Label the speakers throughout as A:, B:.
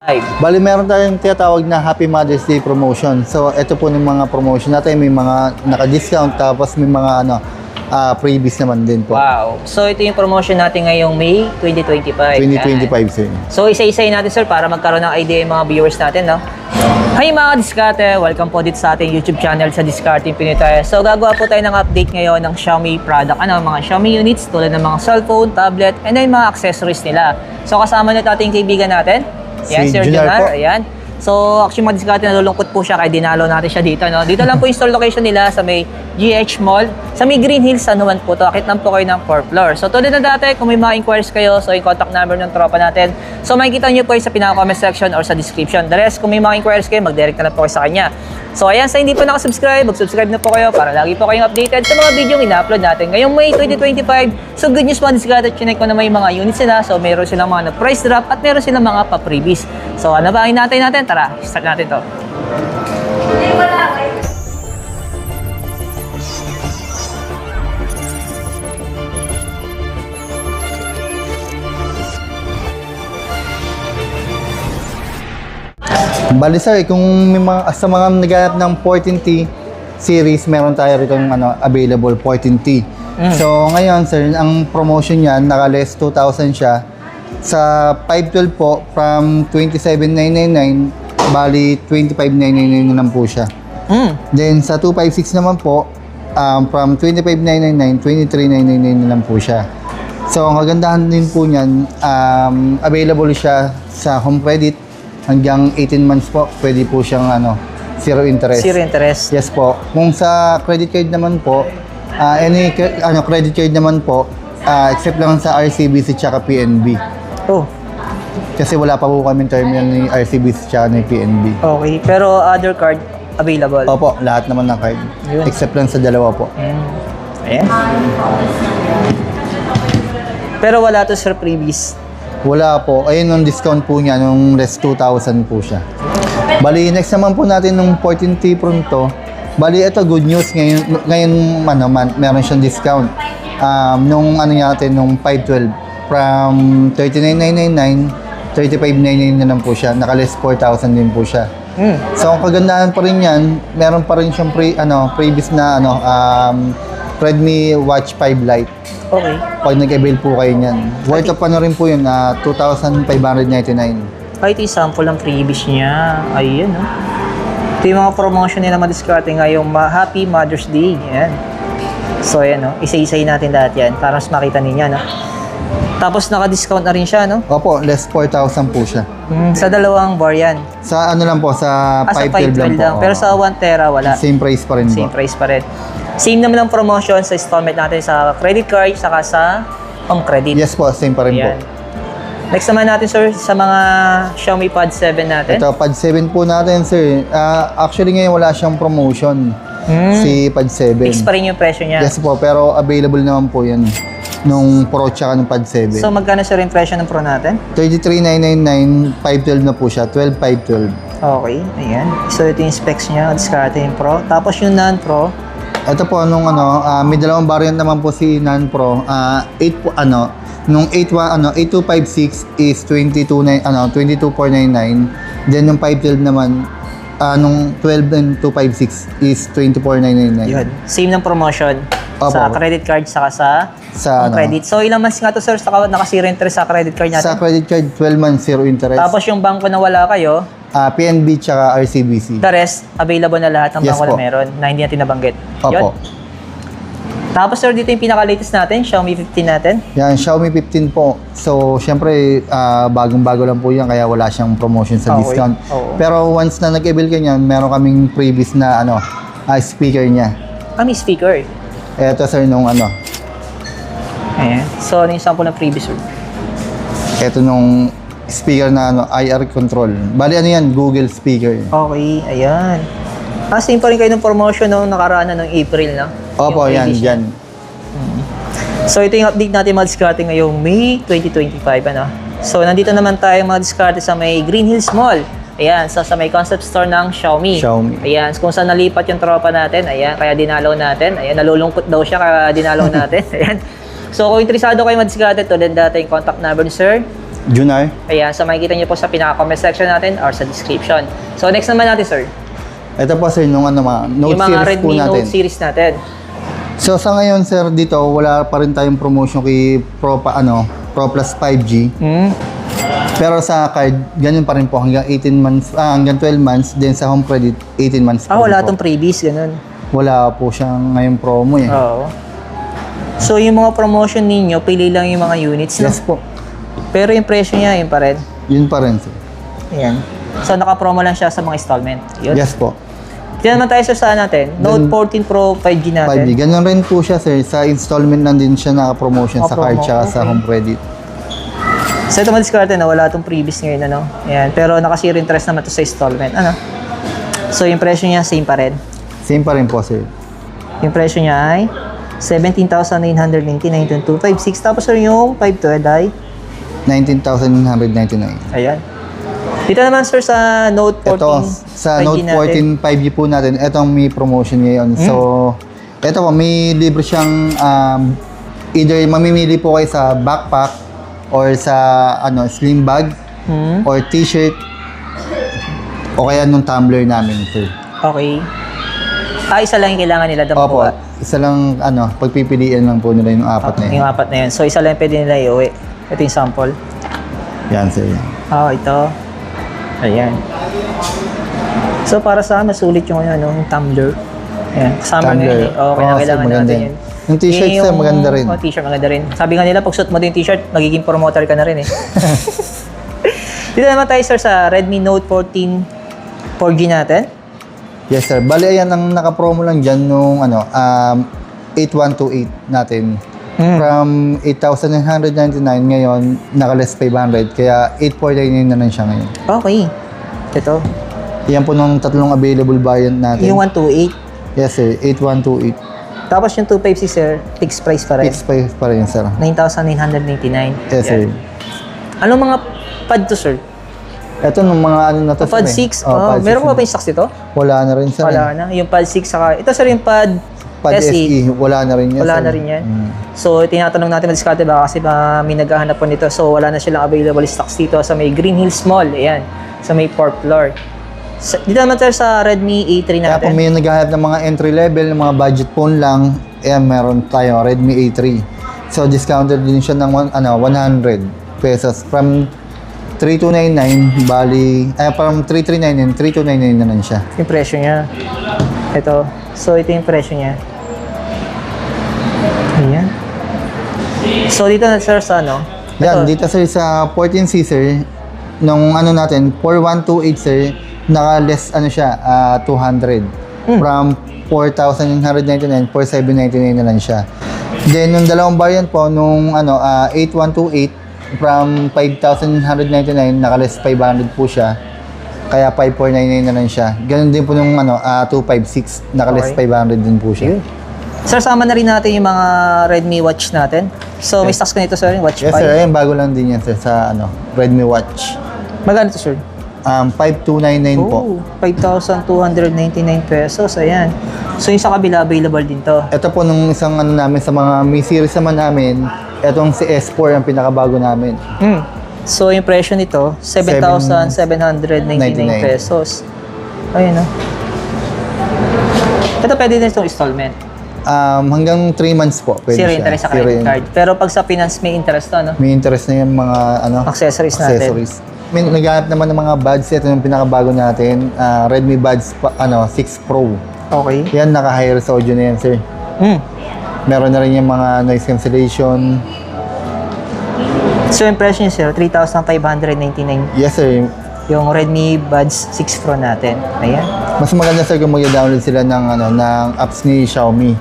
A: Bali, meron tayong tinatawag na Happy Mother's Day promotion. So, ito po yung mga promotion natin. May mga naka-discount, tapos may mga freebies naman din po.
B: Wow. So, ito yung promotion natin ngayong May 2025.
A: 2025, sir.
B: So, isa-isayin natin, sir, para magkaroon ng idea yung mga viewers natin, no? Hi mga diskarte! Welcome po dito sa ating YouTube channel sa Discarding Pinoy tayo. So, gagawa po tayo ng update ngayon ng Xiaomi product. Mga Xiaomi units tulad ng mga cellphone, tablet, and then mga accessories nila. So, kasama nito ating kaibigan natin. Yan,
A: Si
B: Sir
A: Junar
B: Junar.
A: po.
B: Ayan. So, actually mga diskarte, nalulungkot po siya kaya dinalo natin siya dito. No? Dito lang po yung store location nila sa may GH Mall. Sa may Green Hills, San Juan po to. Akit lang po kayo ng 4th floor. So, tulad na dati, kung may mga inquiries kayo, so yung contact number ng tropa natin. So, makikita nyo po sa pinaka-comment section or sa description. The rest, kung may mga inquiries kayo, mag-direct na lang po kayo sa kanya. So, ayan, sa hindi po nakasubscribe, mag-subscribe na po kayo para lagi po kayong updated sa mga video ina-upload natin. Ngayong May 2025, so good news mga diskarte, chinek ko naman yung mga units nila. So, meron silang mga price drop at meron silang mga pa-freebies. So, ano ba ang hinahintay natin? Tara, start natin to.
A: Bali, sir, kung may mga, sa mga naghanap ng 14T series, meron tayo rito available 14T. So, ngayon, sir, ang promotion niyan, naka-less 2,000 siya. Sa 512 po, from 27,999, bali 25,999 na lang po siya. Then, sa 256 naman po, from 25,999, 23,999 na lang po siya. So, ang kagandahan din po niyan, available siya sa home credit hanggang 18 months po. Pwede po siyang zero interest.
B: Zero interest.
A: Yes po. Kung sa credit card naman po, any credit card naman po, except lang sa RCBC tsaka PNB.
B: Oh,
A: Kasi wala pa po kami terminal ni RCBC tsaka ni PNB.
B: okay. Pero other card available?
A: Opo, lahat naman ng card.
B: Yun.
A: Except lang sa dalawa po.
B: Ayan. Pero wala to sir freebies.
A: Wala po. Ayun yung discount po niya, nung less 2,000 po siya. Bali, next naman po natin nung 14T Pronto. Bali, ito good news. Ngayon meron siyang discount. Nung natin, nung 512, from 39,999, 35,999 na lang po siya. Naka-less 4,000 din po siya. So, ang kagandahan pa rin yan, meron pa rin siyang previous na Redmi Watch 5 Lite.
B: Okay.
A: Pag nag-avail po kayo niyan. Worth of rin po yun, 2,599.
B: Kahit yung sample ng freebies niya. Ayun, no? Ito yung mga promotion nila madiskarte ngayong Happy Mother's Day. Ayan. So, ayan, no? Isa-isayin natin lahat yan para mas makita ninyo, no? Tapos naka-discount na rin siya, no?
A: Opo, less 4,000 po siya.
B: Sa dalawang bar yan.
A: Sa lang po, sa
B: Sa
A: 512 lang po.
B: Pero sa 1 tera, wala.
A: Same price pa rin po.
B: Same price pa rin. Same naman ang promotion sa installment natin sa credit card saka sa home credit.
A: Yes po, same pa rin
B: Ayan.
A: po.
B: Next naman natin sir sa mga Xiaomi Pad 7 natin.
A: Ito, Pad 7 po natin, sir. Actually, ngayon wala siyang promotion. Si Pad 7.
B: Fix pa rin yung presyo niya.
A: Yes po, pero available naman po yan. Nung Pro tsaka nung Pad 7.
B: So magkano sir yung presyo ng Pro natin?
A: 33,999, 512 na po siya. 12,512.
B: Okay, ayan. So ito yung specs niya, diskarte yung Pro. Tapos yung non-Pro,
A: Ito po, may dalawang variant naman po si Non-Pro. 8 po, nung 8256 is 22,499. Then yung 512 naman, nung 12 and 256 is 24,999.
B: yun. Same ng promotion
A: Opo.
B: sa credit card saka sa home credit. So ilang months nga to sir naka-zero interest sa credit card natin?
A: Sa credit card, 12 months, zero interest.
B: Tapos yung bangko na wala kayo,
A: PNB tsaka RCBC.
B: the rest, available na lahat ng
A: Yes
B: bangko na
A: po.
B: meron na hindi natin nabanggit.
A: Opo.
B: Yun. Tapos sir, dito yung pinaka-latest natin, Xiaomi 15 natin.
A: Yan, Xiaomi 15 po. So, syempre, bagong-bago lang po yan, kaya wala siyang promotion sa
B: Okay.
A: discount.
B: Oo.
A: Pero once na nag-avail ka niyan, meron kaming previous na speaker niya.
B: May speaker.
A: Ito sir, nung
B: Ayan. So, ano yung sample ng previous sir?
A: ito nung speaker na IR control. Bali, yan, Google speaker.
B: Okay, ayan. Same pa rin kayo ng promotion nung nakaraan na nung April, no?
A: Opo,
B: Yung
A: yan,
B: previous
A: dyan.
B: So, ito yung update natin mga diskarte ngayong May 2025, So, nandito naman tayo mga diskarte sa may Green Hills Mall. Ayan, so sa may concept store ng Xiaomi. Ayan, kung saan nalipat yung tropa natin, ayan, kaya dinalaw natin. Ayan, nalulungkot daw siya kaya dinalaw natin. Ayan. So, kung interesado kayo mga diskarte, tulad dati yung contact number ni Sir.
A: Junar.
B: Ayan, so makikita nyo po sa pinaka-comment section natin or sa description. So next naman natin, sir.
A: Ito po sir, nung ano mga Note
B: Yung mga
A: series po
B: Redmi
A: natin.
B: Note series natin.
A: So sa ngayon sir, dito wala pa rin tayong promotion kay Pro Plus 5G. Pero sa card, ganun pa rin po hanggang 18 months, hanggang 12 months, then sa home credit 18 months pa rin
B: Wala
A: po.
B: tong freebies, ganun.
A: Wala po siyang ngayong promo eh.
B: Oo. So yung mga promotion ninyo, pili lang yung mga units, no?
A: Yes po.
B: Pero yung presyo niya, yun pa rin.
A: Yun pa rin sir.
B: Ayan. So naka-promo lang siya sa mga installment. Yun.
A: Yes po.
B: Diyan naman tayo sa saan natin. Note 14 Pro 5G natin.
A: 5G. Ganun rin po siya sir. Sa installment lang din siya naka-promotion sa card
B: promo.
A: tsaka sa
B: Okay.
A: home credit.
B: So ito madiskarte na wala itong previous ngayon, ano? Ayan. Pero naka-zero interest naman to sa installment. Ano? So yung presyo niya, same pa rin.
A: Same pa rin po sir.
B: Yung presyo niya ay 17,999.256. Tapos sir, yung 512 ay
A: 19,999.
B: ayan. Dito naman sir sa Note 14
A: Ito, sa
B: 5G
A: Note
B: natin.
A: 14 5G po natin, ito ang may promotion ngayon. So, ito po, may libre siyang either mamimili po kayo sa backpack or sa slim bag or t-shirt o kaya nung tumbler namin, sir.
B: Okay. Isa lang yung kailangan nila daw
A: Opo,
B: makuha.
A: isa lang, pagpipilian lang po nila yung apat na yun.
B: Yung apat na yun. So isa lang yung pwede nila iuwi. Ito yung sample.
A: Yan, sir.
B: Ito. Ayan. So para sa akin, masulit yung yung tumbler. Ayan. Kasama
A: Tumbler.
B: ngayon. Okay,
A: Oo,
B: kailangan
A: sir, maganda
B: natin
A: yan.
B: yun.
A: Yung t-shirt, sir, maganda rin.
B: T-shirt, maganda rin. Sabi nga nila, pag suot mo din yung t-shirt, magiging promoter ka na rin eh. Dito naman tayo sir sa Redmi Note 14 4G natin.
A: Yes, sir. Bali, ayan, ang nakapromo lang dyan nung 8128 natin. From 8,999 ngayon, naka-less 500. Kaya 8,499 na lang siya ngayon.
B: Okay. Ito.
A: Yan po nung tatlong available variant natin.
B: Yung 128.
A: Yes, sir. 8128.
B: Tapos yung 256 sir, fixed price pa rin.
A: Fixed price pa rin, sir.
B: 9,999.
A: Yes, sir.
B: Anong mga pad to, sir?
A: Ito nung mga na to.
B: Pad 6? Meron ko ba yung stocks dito?
A: Wala na rin, sir.
B: Wala na. Yung pad 6 saka... Ito, sir, yung pad SE.
A: Wala na rin yan,
B: Wala
A: sir.
B: na rin yan. So, tinatanong natin madiskarte baka kasi may naghahanap po nito. So, wala na silang available stocks dito sa may Green Hills Mall. Ayan. Sa may 4th floor. Dito naman tayo sa Redmi A3
A: Kaya
B: natin.
A: kung may naghahanap ng mga entry level, ng mga budget phone lang, meron tayo, Redmi A3. So, discounted din siya ng 100 pesos. From 3299, bali, from 3399, 3299 na lang siya.
B: Yung presyo niya. Ito. So, ito yung presyo niya. Ayan. So, dito na sir sa
A: Yan,
B: Ito.
A: dito sir sa 14C sir, nung natin, 4128 sir, naka-less siya, 200. From 4,999, 4,799 na lang siya. Then, yung dalawang variant po, nung 8128, from 5,199, naka-less 500 po siya. Kaya 5,499 na lang siya. Ganun din po nung 256, naka-less
B: Okay.
A: 500 din po siya.
B: Sir, sama na rin natin yung mga Redmi Watch natin. So, may stocks ka nito, sir, yung Watch
A: Yes
B: 5.
A: sir, ayun, bago lang din yan sir sa Redmi Watch.
B: Magkano to, sir?
A: 5299 po.
B: 5,299 pesos. Ayan. So, yung sa kabila, available din to.
A: Ito po nung isang namin sa mga Mi series naman namin, etong si S4 ang pinakabago namin.
B: So, yung presyo nito, 7,799 pesos. Ayun, Ito pwede din itong installment.
A: Hanggang 3 months po pwede
B: Zero
A: siya.
B: interest sa credit card. Pero pag sa finance, may interest to,
A: May interest na yung mga
B: Accessories natin.
A: May naghahanap naman ng mga buds. Ito yung pinakabago natin. Redmi Buds 6 Pro.
B: Okay.
A: Yan, naka-high res audio na yan, sir. Meron na rin yung mga noise cancellation.
B: So, yung presyo niya, sir, 3,599.
A: Yes, sir.
B: Yung Redmi Buds 6 Pro natin. Ayan.
A: Mas maganda, sir, kung mag-download sila ng apps ni Xiaomi.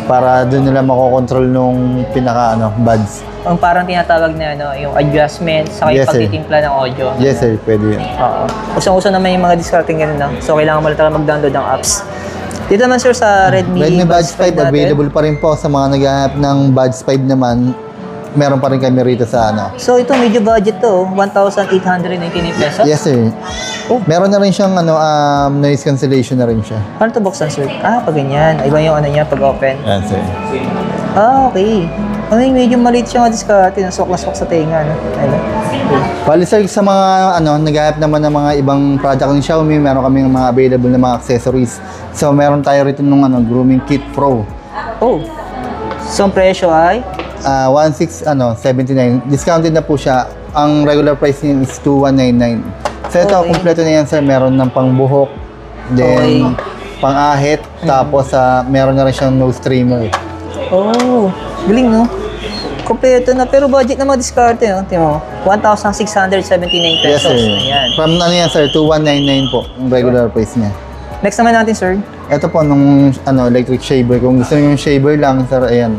A: Para doon nila makokontrol nung buds.
B: Ang parang tinatawag na yung adjustment sa yung
A: Yes, sir.
B: pagtitimpla ng audio.
A: Yes, sir. Pwede yan.
B: Oo. Usang-uso naman yung mga discarding ganun, So, kailangan mo lang talaga mag-download ng apps. Dito naman, sir, sa Redmi
A: Buds 5
B: natin.
A: available pa rin po sa mga naghahanap ng Buds 5 naman. Meron pa rin kami rito sa
B: So, ito medyo budget to, 1,899 pesos.
A: Yes, sir.
B: Oh.
A: Meron na rin siyang noise cancellation na rin siya.
B: Paano ito buksan, sir? Pag ganyan. Iba yung ano niya pag open.
A: Yan, sir.
B: Okay. Ay, medyo maliit siya madiskarte. Nasok sa tenga, no? Ayun.
A: Bali sir, sa mga naghahanap naman ng mga ibang product ng Xiaomi, meron kaming mga available na mga accessories. So meron tayo rito nung Grooming Kit Pro.
B: Oh. So, ang presyo ay?
A: 79. Discounted na po siya. Ang regular price niya is 2199. So ito,
B: Okay.
A: kompleto na yan sir. Meron ng pangbuhok, then pang-ahit, tapos meron na rin siyang nose trimmer.
B: Oh. Galing, no? Kompleto na. Pero budget na madiskarte, no? Tingnan mo. 1,679
A: Yes
B: pesos.
A: sir.
B: Ayan.
A: From yan sir, 2199 po, ang regular price niya.
B: Next naman natin, sir.
A: Ito po nung electric shaver. Kung gusto niyo yung shaver lang, sir, ayan.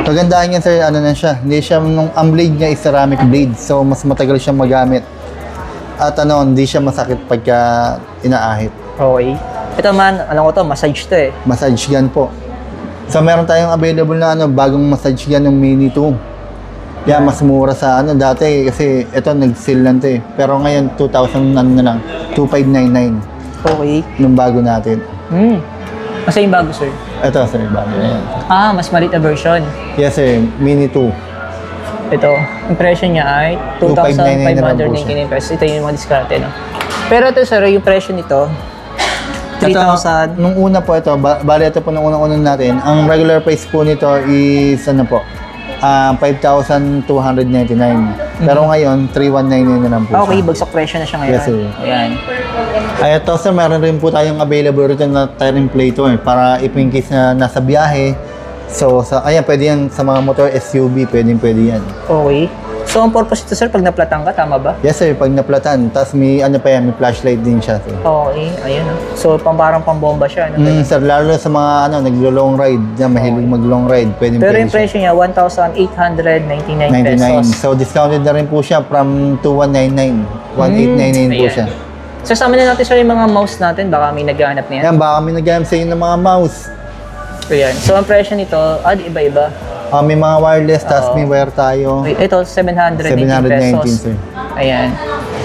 A: Kagandahan niya sir, na siya. Hindi siya ang blade niya is ceramic blade. So mas matagal siyang magamit. At hindi siya masakit pagka inaahit.
B: Okay. Ito man, alam ko to, massage to eh.
A: Massage gun po. So meron tayong available na bagong massage gun ng Mini 2. Yeah, mas mura sa dati kasi ito nag-sale lang to eh. Pero ngayon 2,000 na lang, 2,599
B: Okay.
A: nung bago natin.
B: Masa yung bago, sir?
A: Ito sir, bago na yan.
B: Mas maliit na version.
A: Yes sir, Mini 2.
B: Ito, yung presyo niya ay 2,599 pesos. Ito yung mga diskarte, no? Pero ito, sir, yung presyo nito, 3,000.
A: Nung una po ito, bali ito po nung unang-unang natin, ang regular price po nito is 5,299. Pero ngayon, 3,199 na lang po
B: Okay,
A: siya.
B: bagsak presyo na siya ngayon.
A: Yes, sir.
B: Ayan.
A: Ay, ito sir, meron rin po tayong available rito na tire inflator para if in case na nasa biyahe. So, pwede yan sa mga motor SUV, pwede yan.
B: Okay. So, ang purpose ito, sir, pag naplatang ka, tama ba?
A: Yes sir, pag naplatan, tapos may may flashlight din siya sir.
B: Okay, ayun. So, parang pambomba siya. No?
A: Sir, lalo sa mga naglo-long ride, na mahilig mag-long ride, pwede
B: Pero yung
A: siya.
B: presyo niya, 1,899 pesos.
A: 99. So, discounted na rin po siya from 2,199. 1,899 po
B: Ayan.
A: siya.
B: So, sama na natin, sir, yung mga mouse natin. Baka may naghahanap na yan.
A: Yan, baka may nag-game sa inyo ng mga mouse.
B: Ayan. So, ang presyo nito, iba-iba.
A: May mga wireless, tapos may wire tayo.
B: Ito, 719
A: 719,
B: pesos.
A: sir.
B: Ayan.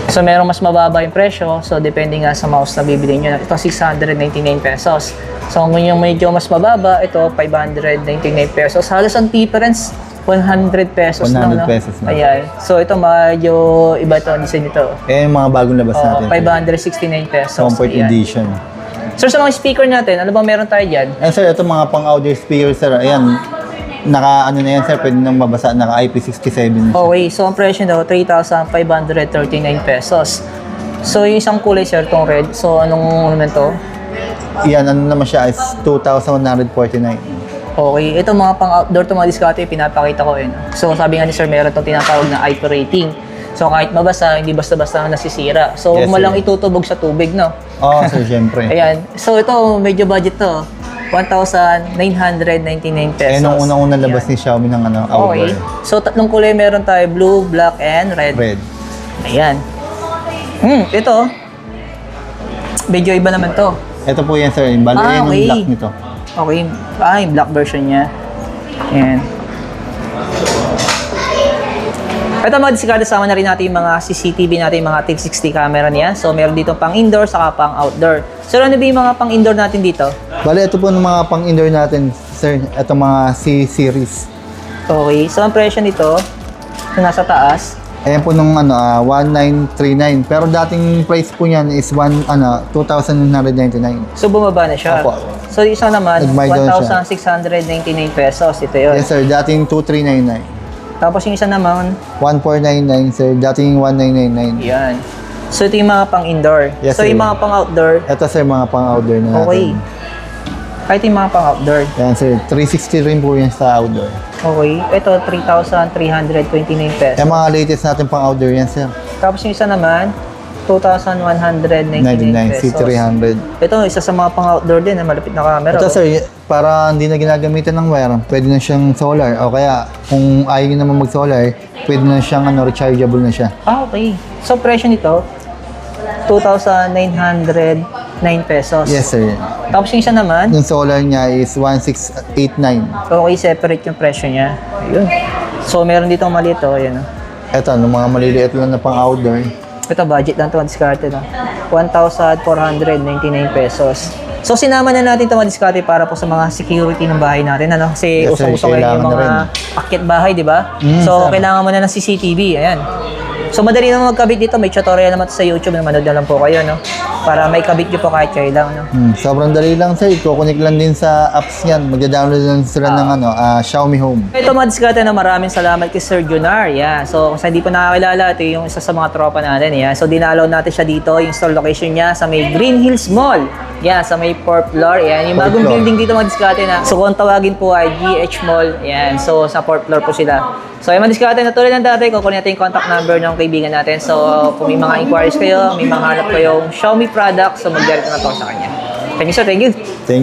B: So, merong mas mababa yung presyo. So, depende nga sa mouse na bibili nyo. Ito, 699 pesos. So, kung yung medyo mas mababa, ito, 599 pesos. Halos ang difference, 100 pesos
A: 100
B: lang. No?
A: pesos na.
B: Ayan. So, ito, medyo iba ito, ang design nito.
A: Yung mga bagong labas natin. sir.
B: 569 pesos.
A: Comfort
B: Ayan.
A: edition.
B: Sir, sa mga speaker natin, ano ba meron tayo dyan?
A: And sir, ito mga pang-audio speaker, sir. Ayan, na yan, sir. Pwede nang mabasa. Naka IP67 na siya.
B: Okay, so ang presyo nito, 3,539 pesos. So, yung isang kulay, sir, itong red. So, anong naman to?
A: Yan, naman siya is 2,149.
B: Okay, ito mga pang-outdoor to mga diskarte, pinapakita ko yun. So, sabi nga ni sir, meron itong tinatawag na IP rating. So, kahit mabasa, hindi basta-basta nasisira. So,
A: Yes,
B: huwag mo
A: sir.
B: lang itutubog sa tubig, no?
A: Oo, sir, syempre.
B: Ayan. So, ito, medyo budget to. 1,999 pesos.
A: Nung unang-unang labas
B: Ayan.
A: ni Xiaomi ng outdoor.
B: Okay. So, tatlong kulay meron tayo, blue, black, and red.
A: Red.
B: Ayan. Ito. Medyo iba naman to.
A: Ito po yan, sir. Bali, yan
B: okay.
A: yung black nito.
B: Okay. Yung black version niya. Ayan. Ito mga diskarte, sama na rin natin yung mga CCTV natin, yung mga 360 camera niya. So, meron dito pang indoor, saka pang outdoor. So, ano ba yung mga pang indoor natin dito?
A: Bali, ito po ng mga pang-indoor natin, sir. Ito mga C-series.
B: Okay. So, ang presyo nito, yung nasa taas,
A: Ayan po nung 1939. Pero dating price po niyan is 2,999.
B: so bumaba na siya.
A: Opo.
B: So, yung isa naman,
A: Nag-markdown siya.
B: 1,699 pesos. Ito yun.
A: Yes, sir. Dating 2,399.
B: Tapos yung isa naman,
A: 1,499, sir. Dating 1,999.
B: yan. So, ito yung mga pang-indoor.
A: Yes,
B: so,
A: sir.
B: yung mga pang-outdoor,
A: Ito, sir, mga pang-outdoor na natin.
B: okay. Kahit yung mga pang-outdoor.
A: Yan, sir. 360 rin po yan sa outdoor.
B: Okay. Ito, 3,329 pesos.
A: Yung mga latest natin pang-outdoor yan, sir.
B: Tapos yung isa naman, 2,199
A: 99,
B: pesos.
A: C300.
B: Ito, isa sa mga pang-outdoor din, malapit na camera.
A: Ito, sir, para hindi na ginagamitan ng wire, pwede na siyang solar. O kaya, kung ayaw nyo naman mag-solar, pwede na siyang rechargeable na siya.
B: Okay. So, presyo nito, 2,909 pesos.
A: Yes, sir.
B: Tapos yung isa naman,
A: Yung solar niya is 1,689.
B: okay, separate yung presyo niya. Ayun. So, meron dito maliit, oh, yun. Oh.
A: Ito, ng mga maliliit lang na pang-outdoor.
B: Ito, budget lang ito, discarte, no? 1,499 pesos. So sinama na natin ito mga diskarte para po sa mga security ng bahay natin, ano? Kasi
A: Yes, sir.
B: usong-uso ngayon yung
A: Kailangan na
B: mga akyat bahay, di ba?
A: sarap.
B: So kailangan mo na ng CCTV, ayan. So madali naman magkabit dito, may tutorial naman sa YouTube, manood na lang po kayo, no? Para may kabit nyo po kahit kailan, no?
A: Sobrang dali lang sir, i-connect lang din sa apps niyan. Magda-download lang sila ng Xiaomi Home.
B: Ito mga diskarte na maraming salamat kay Sir Junar. Yeah. So kung sa hindi po nakakilala, ito yung isa sa mga tropa natin. Yeah. So dinalaw natin siya dito, yung store location niya sa may Green Hills Mall. Yeah, sa may 4th floor. Yan, yung
A: 4th
B: bagong
A: floor.
B: building dito mga diskarte na. So kung tawagin po ay GH Mall. Yan. So sa 4th floor po sila. So yung mga diskarte na tulad ng dati, kukunin natin yung contact number ng kaibigan natin. So kung may mga inquiries kayo, may mga hanap kayong Xiaomi product, so mag-direct na to sa kanya. Thank you sir, thank you.
A: Thank you.